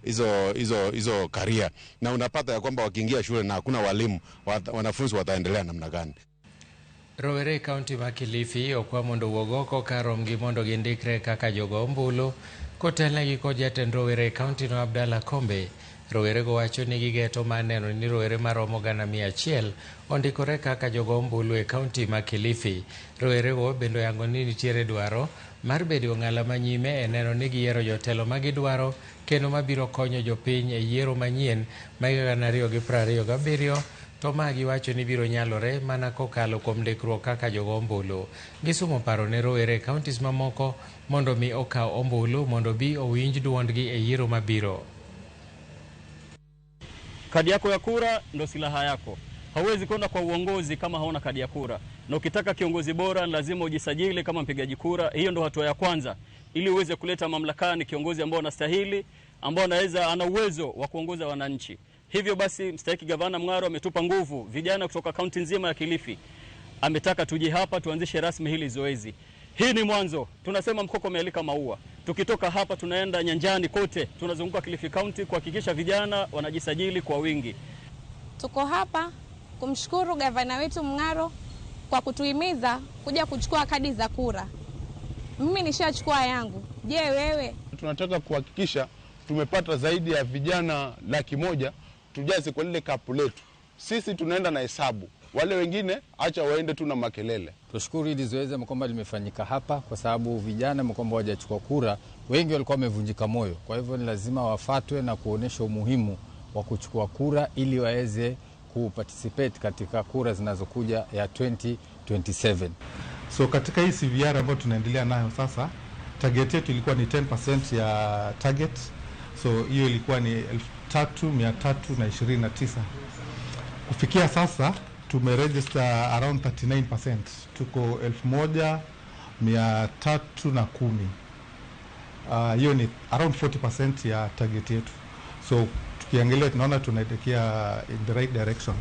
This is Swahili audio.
hizo career, na unapata ya kwamba wakiingia shule na hakuna walimu, wanafunzi wataendelea namna gani? Rowere County ma Kilifi okwa mondo wuogoko karom gi mondo gindikre kaka jogo ombulu kotelnegi kod jatend Rowere County no Abdalla Kombe. Rowere go wacho ni gigeto maneno ni rowere maromo 100 ondikore kaka jogo ombulu e county ma Kilifi. Rowere go bendo yango ni nitiere dwaro mar bedo ng'ala manyime e neno ni giyiero jotelo ma gidwaro kendo mabiro konyo jopiny e yiero manyien ma 2027. To magi wacho ni biro nyalore mana kokalo kuom ndikruok kaka jogo ombulu. Gisumo paro ne rowere counties mamoko mondo mi okaw ombulu mondo bi owinj duondgi e yiero mabiro. Kadi yako ya kura ndo silaha yako. Hauwezi kwenda kwa uongozi kama hauna kadi ya kura. Na ukitaka kiongozi bora lazima ujisajili kama mpigaji kura. Hiyo ndo hatua ya kwanza ili uweze kuleta mamlakani kiongozi ambao anastahili, ambao ana uwezo wa kuongoza wananchi. Hivyo basi mstahiki gavana Mng'aro ametupa nguvu vijana kutoka kaunti nzima ya Kilifi. Ametaka tuje hapa tuanzishe rasmi hili zoezi. Hii ni mwanzo. Tunasema mkoko umealika maua. Tukitoka hapa tunaenda nyanjani kote. Tunazunguka Kilifi County kuhakikisha vijana wanajisajili kwa wingi. Tuko hapa kumshukuru gavana wetu Mng'aro kwa kutuhimiza kuja kuchukua kadi za kura. Mimi nishachukua yangu. Je, wewe? Tunataka kuhakikisha tumepata zaidi ya vijana 100,000 tujaze kwa lile kapu letu. Sisi tunaenda na hesabu. Wale wengine acha waende tu na makelele. Tushukuru hili zoezi kwamba limefanyika hapa kwa sababu vijana kwamba hawajachukua kura, wengi walikuwa wamevunjika moyo. Kwa hivyo ni lazima wafatwe na kuonesha umuhimu wa kuchukua kura ili waweze kuparticipate katika kura zinazokuja ya 2027. So katika hii CVR ambayo tunaendelea nayo sasa, target yetu ilikuwa ni 10% ya target. So hiyo ilikuwa ni 3,329. Kufikia sasa tumeregister around 39%. Tuko 1,310. Hiyo ni around 40% ya target yetu. So tukiangalia tunaona tunaelekea in the right direction.